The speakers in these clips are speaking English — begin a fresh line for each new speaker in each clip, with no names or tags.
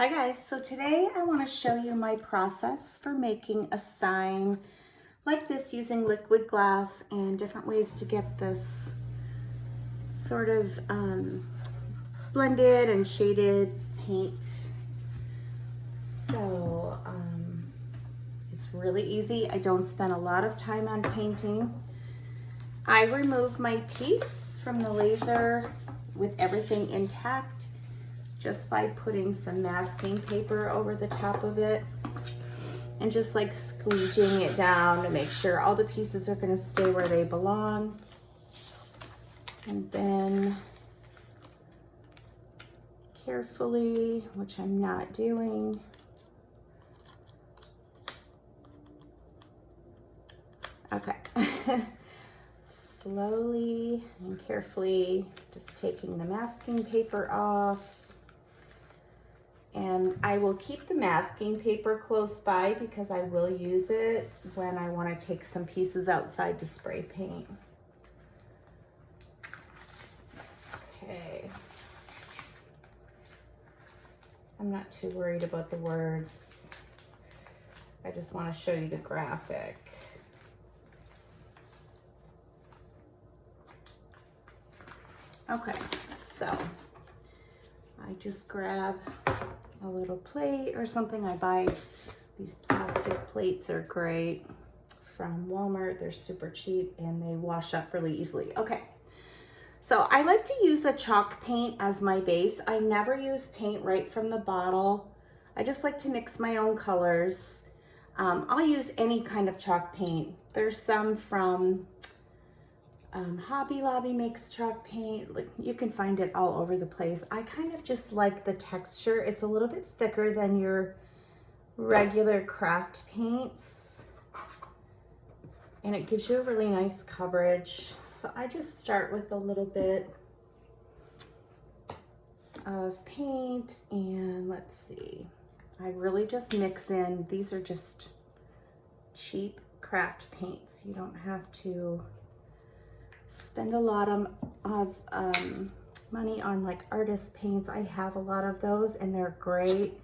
Hi guys, so today I want to show you my process for making a sign like this using liquid glass and different ways to get this sort of blended and shaded paint. So it's really easy. I don't spend a lot of time on painting. I remove my piece from the laser with everything intact just by putting some masking paper over the top of it and just like squeegeeing it down to make sure all the pieces are going to stay where they belong. And then carefully, which I'm not doing, okay, slowly and carefully just taking the masking paper off. And I will keep the masking paper close by because I will use it when I want to take some pieces outside to spray paint. Okay. I'm not too worried about the words. I just want to show you the graphic. Okay, so I just grab a little plate or something. I buy these plastic plates, are great from Walmart. They're super cheap and they wash up really easily. Okay, so I like to use a chalk paint as my base. I never use paint right from the bottle. I just like to mix my own colors. I'll use any kind of chalk paint. There's some from Hobby Lobby makes chalk paint. Like, you can find it all over the place. I kind of just like the texture. It's a little bit thicker than your regular craft paints, and it gives you a really nice coverage. So I just start with a little bit of paint, and let's see, I really just mix in. These are just cheap craft paints. You don't have to spend a lot of money on like artist paints. I have a lot of those and they're great,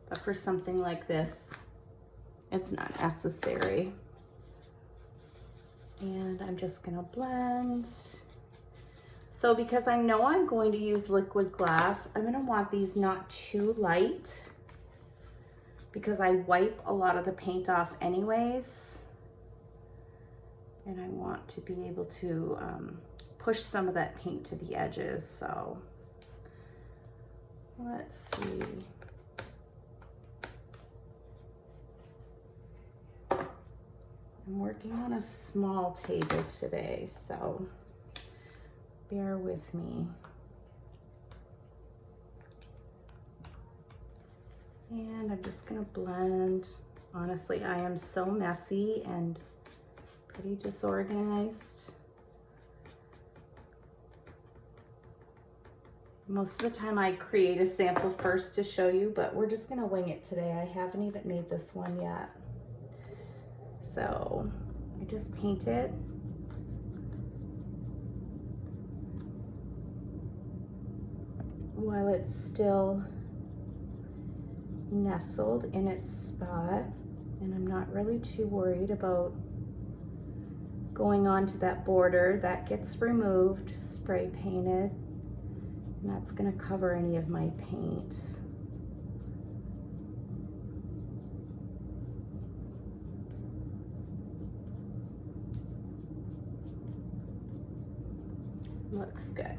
but for something like this, it's not necessary. And I'm just gonna blend. So because I know I'm going to use liquid glass, I'm gonna want these not too light because I wipe a lot of the paint off anyways. And I want to be able to push some of that paint to the edges. So let's see. I'm working on a small table today, so bear with me. And I'm just gonna blend. Honestly, I am so messy and pretty disorganized. Most of the time I create a sample first to show you, but we're just gonna wing it today. I haven't even made this one yet. So I just paint it. While it's still nestled in its spot, and I'm not really too worried about going on to that border. That gets removed, spray painted, and that's going to cover any of my paint. Looks good.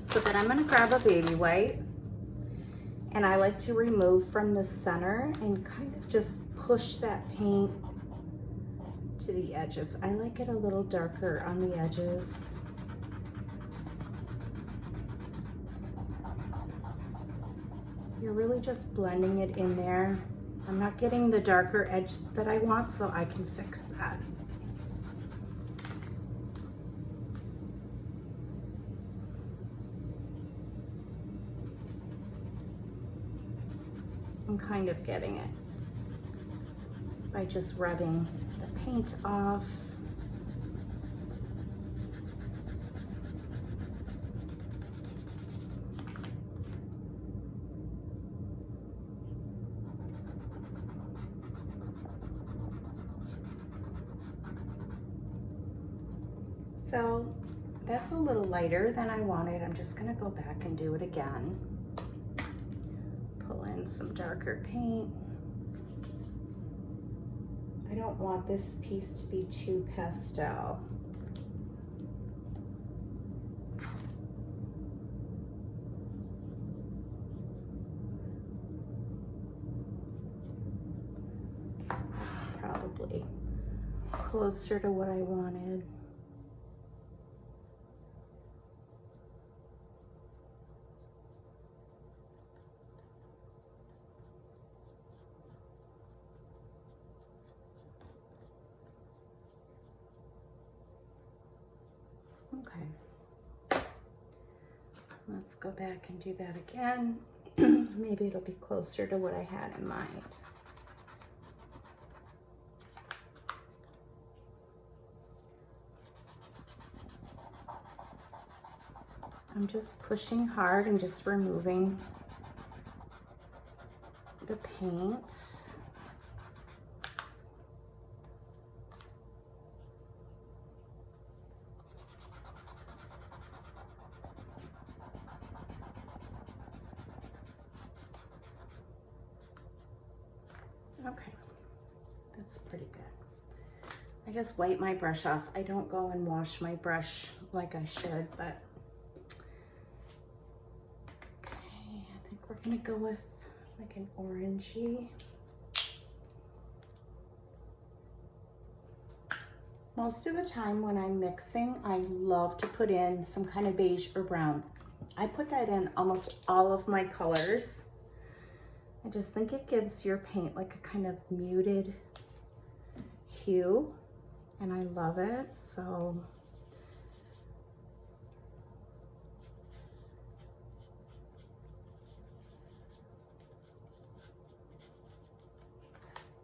So then I'm going to grab a baby white, and I like to remove from the center and kind of just push that paint to the edges. I like it a little darker on the edges. You're really just blending it in there. I'm not getting the darker edge that I want, so I can fix that. I'm kind of getting it by just rubbing the paint off. So that's a little lighter than I wanted. I'm just gonna go back and do it again. Pull in some darker paint. I don't want this piece to be too pastel. That's probably closer to what I wanted. Okay, let's go back and do that again. Maybe it'll be closer to what I had in mind. I'm just pushing hard and just removing the paint. Okay, that's pretty good. I just wipe my brush off. I don't go and wash my brush like I should, but okay, I think we're gonna go with like an orangey. Most of the time when I'm mixing, I love to put in some kind of beige or brown. I put that in almost all of my colors. I just think it gives your paint like a kind of muted hue, and I love it. So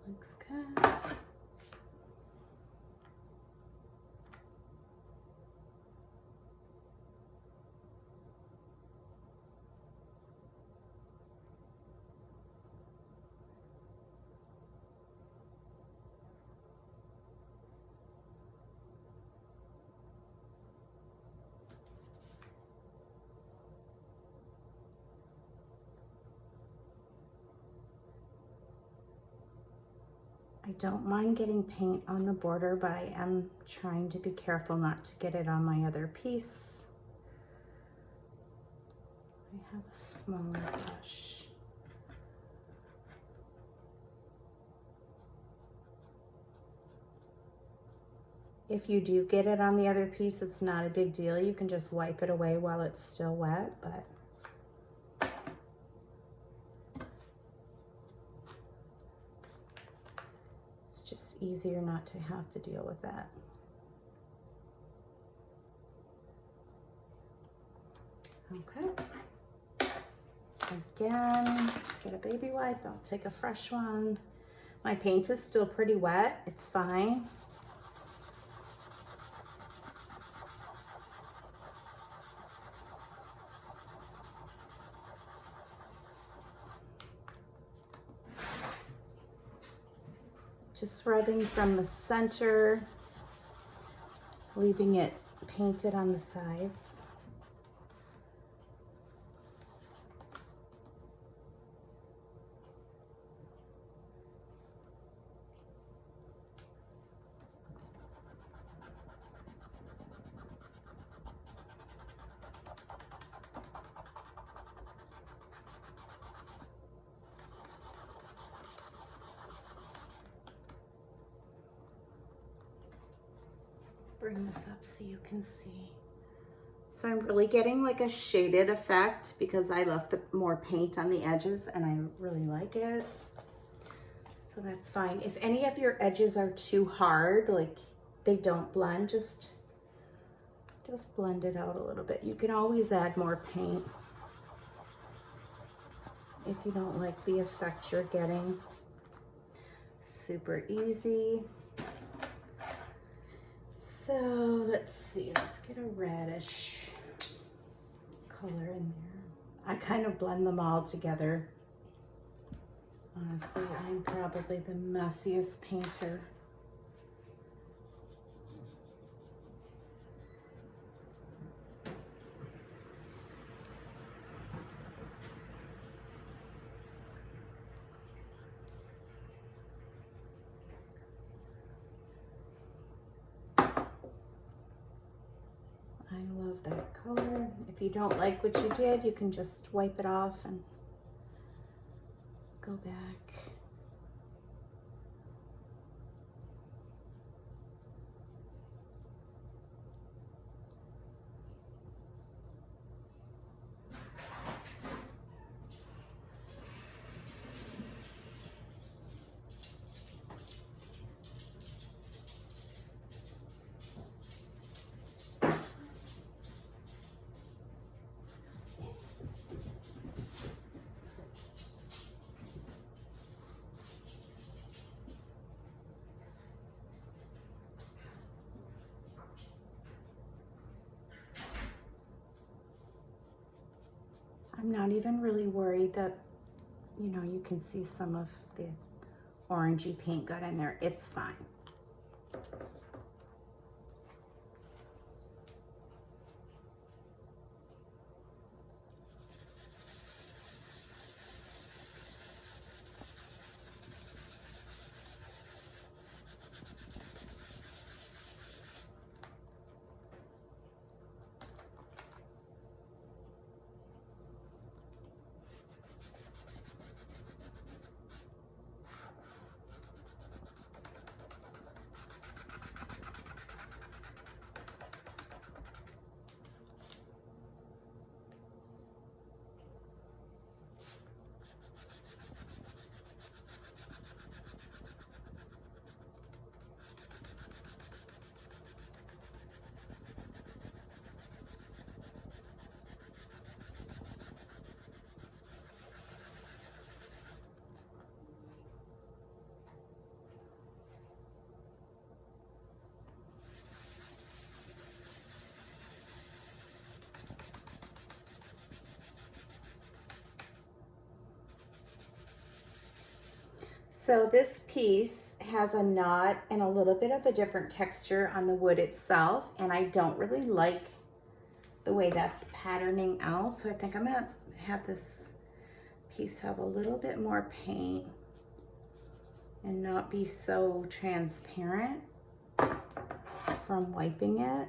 looks good. I don't mind getting paint on the border, but I am trying to be careful not to get it on my other piece. I have a smaller brush. If you do get it on the other piece, it's not a big deal. You can just wipe it away while it's still wet, but it's just easier not to have to deal with that. Okay. Again, get a baby wipe. I'll take a fresh one. My paint is still pretty wet. It's fine. Just rubbing from the center, leaving it painted on the sides. Bring this up so you can see. So I'm really getting like a shaded effect because I left the more paint on the edges and I really like it. So that's fine. If any of your edges are too hard, like they don't blend, just blend it out a little bit. You can always add more paint if you don't like the effect you're getting. Super easy. So let's see, let's get a reddish color in there. I kind of blend them all together. Honestly, I'm probably the messiest painter. If you don't like what you did, you can just wipe it off and go back. I'm not even really worried that, you know, you can see some of the orangey paint got in there. It's fine. So this piece has a knot and a little bit of a different texture on the wood itself, and I don't really like the way that's patterning out. So I think I'm gonna have this piece have a little bit more paint and not be so transparent from wiping it.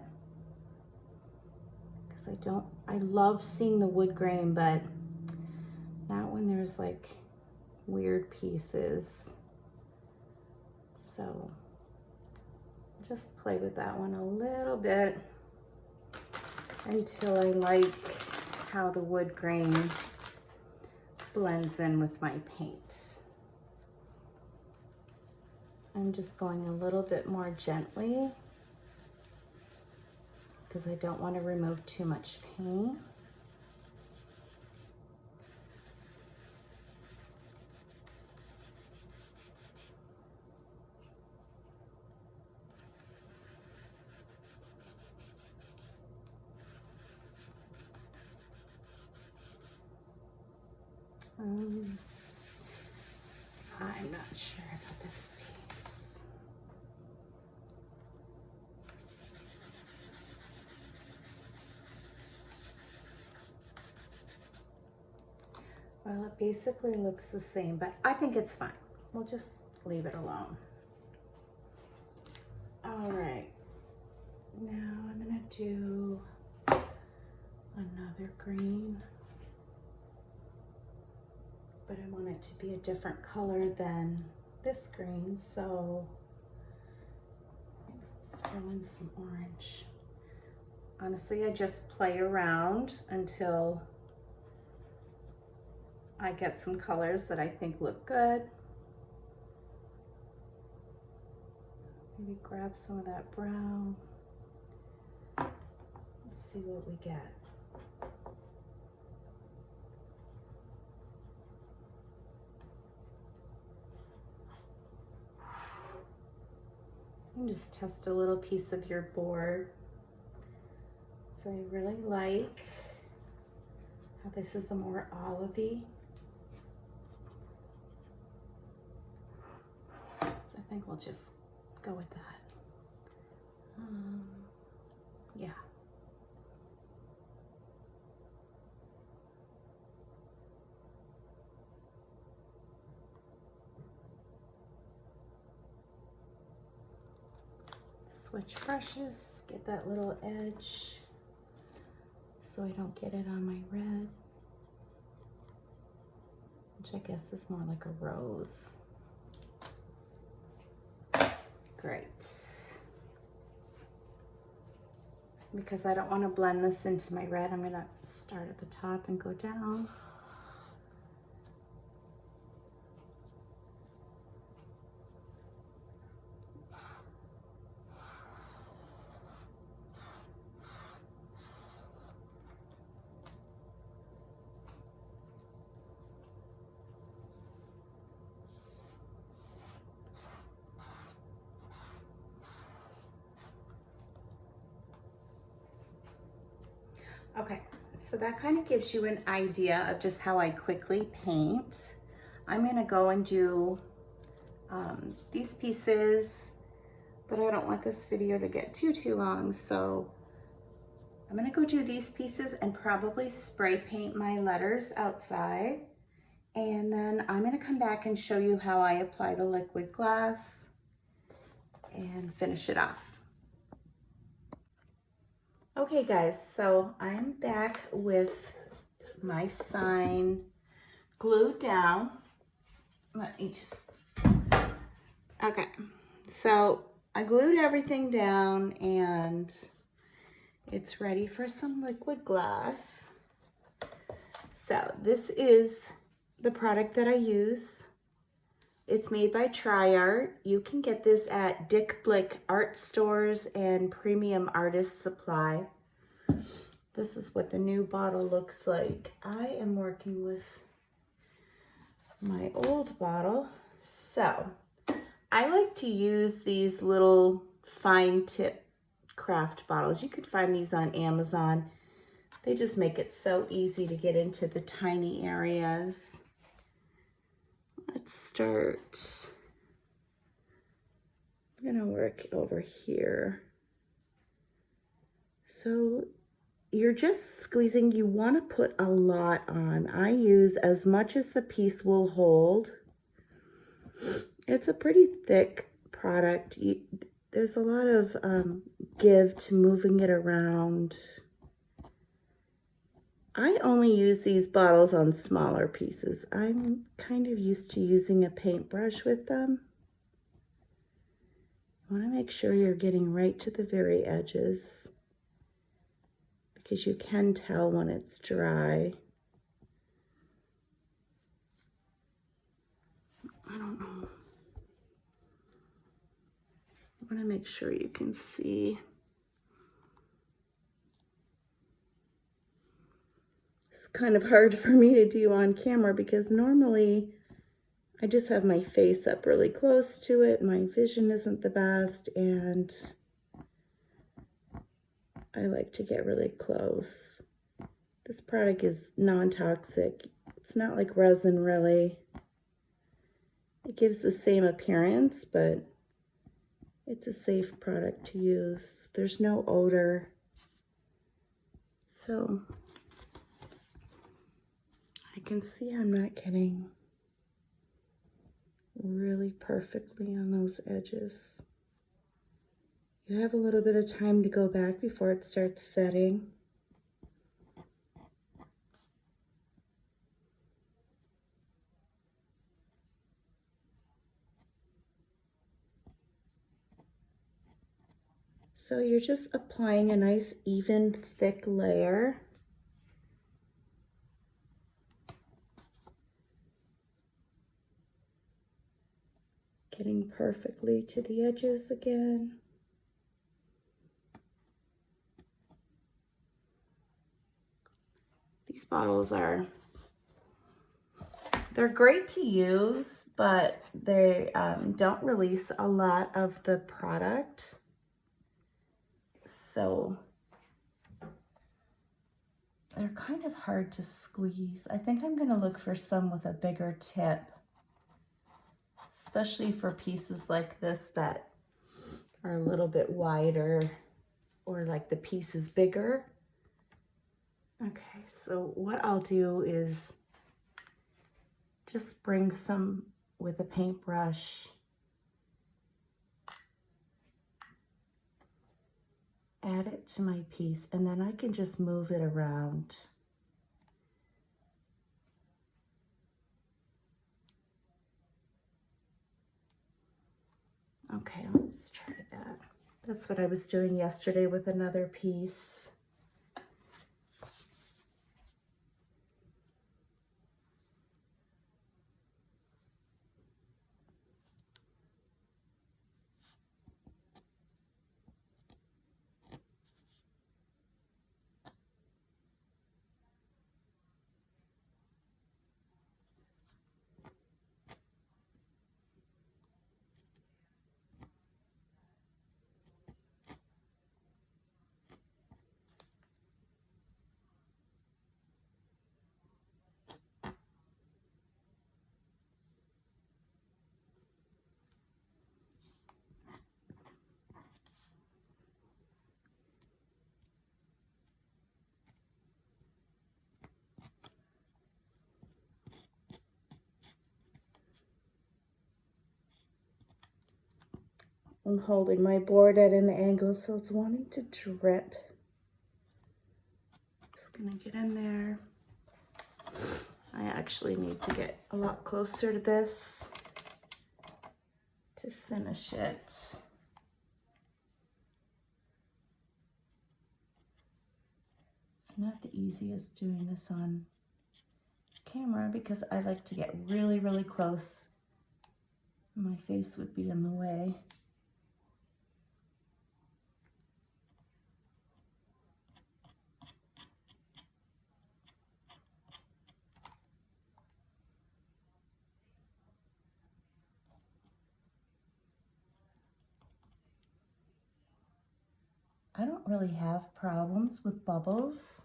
Because I love seeing the wood grain, but not when there's like weird pieces. So just play with that one a little bit until I like how the wood grain blends in with my paint. I'm just going a little bit more gently because I don't want to remove too much paint. I'm not sure about this piece. Well, it basically looks the same, but I think it's fine. We'll just leave it alone. All right, now I'm gonna do another green, but I want it to be a different color than this green, so throw in some orange. Honestly, I just play around until I get some colors that I think look good. Maybe grab some of that brown. Let's see what we get. You can just test a little piece of your board. So I really like how this is a more olivey. So I think we'll just go with that. Yeah. Switch brushes, get that little edge so I don't get it on my red, which I guess is more like a rose. Great. Because I don't want to blend this into my red, I'm going to start at the top and go down. Okay, so that kind of gives you an idea of just how I quickly paint. I'm gonna go and do these pieces, but I don't want this video to get too long, so I'm gonna go do these pieces and probably spray paint my letters outside. And then I'm gonna come back and show you how I apply the liquid glass and finish it off. Okay guys, so I'm back with my sign glued down. Let me just, okay. So I glued everything down and it's ready for some liquid glass. So this is the product that I use. It's made by TriArt. You can get this at Dick Blick art stores and Premium Artist Supply. This is what the new bottle looks like. I am working with my old bottle. So I like to use these little fine tip craft bottles. You could find these on Amazon. They just make it so easy to get into the tiny areas. Let's start. I'm gonna work over here. So you're just squeezing, you wanna put a lot on. I use as much as the piece will hold. It's a pretty thick product. There's a lot of give to moving it around. I only use these bottles on smaller pieces. I'm kind of used to using a paintbrush with them. You want to make sure you're getting right to the very edges because you can tell when it's dry. I don't know. I want to make sure you can see. It's kind of hard for me to do on camera because normally I just have my face up really close to it. My vision isn't the best and I like to get really close. This product is non-toxic. It's not like resin really. It gives the same appearance, but it's a safe product to use. There's no odor. So I can see I'm not getting really perfectly on those edges. You have a little bit of time to go back before it starts setting. So you're just applying a nice even thick layer. Getting perfectly to the edges again. These bottles they're great to use, but they don't release a lot of the product. So they're kind of hard to squeeze. I think I'm gonna look for some with a bigger tip, especially for pieces like this that are a little bit wider or like the piece is bigger. Okay, so what I'll do is just bring some with a paintbrush add it to my piece, and then I can just move it around. Okay, let's try that. That's what I was doing yesterday with another piece. I'm holding my board at an angle, so it's wanting to drip. Just gonna get in there. I actually need to get a lot closer to this to finish it. It's not the easiest doing this on camera because I like to get really, really close. My face would be in the way. I don't really have problems with bubbles.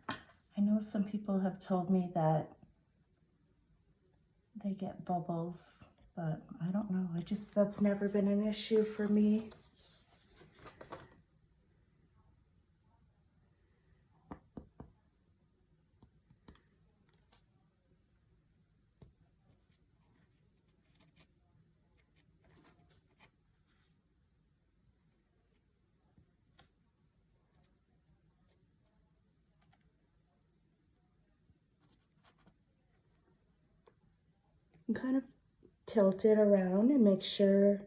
I know some people have told me that they get bubbles, but I don't know. That's never been an issue for me. And kind of tilt it around and make sure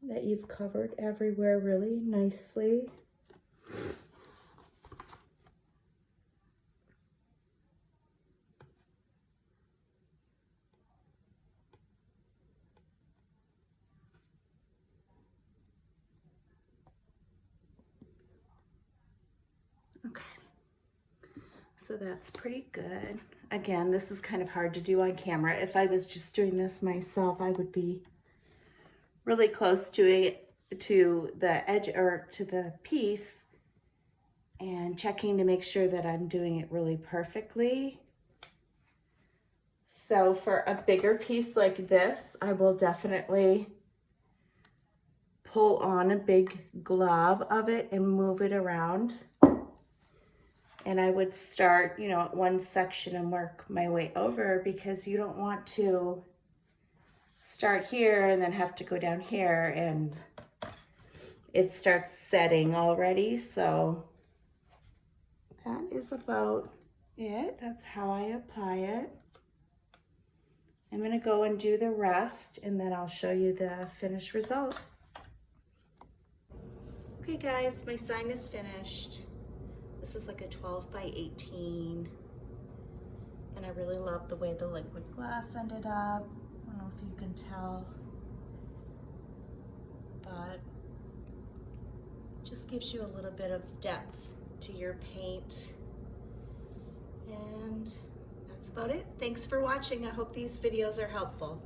that you've covered everywhere really nicely. Okay, so that's pretty good. Again, this is kind of hard to do on camera. If I was just doing this myself, I would be really close to it, to the edge or to the piece, and checking to make sure that I'm doing it really perfectly. So for a bigger piece like this, I will definitely pull on a big glob of it and move it around. And I would start, you know, at one section and work my way over, because you don't want to start here and then have to go down here and it starts setting already. So that is about it. That's how I apply it. I'm going to go and do the rest, and then I'll show you the finished result. Okay guys, my sign is finished. This is like a 12 by 18. And I really love the way the liquid glass ended up. I don't know if you can tell, but it just gives you a little bit of depth to your paint. And that's about it. Thanks for watching. I hope these videos are helpful.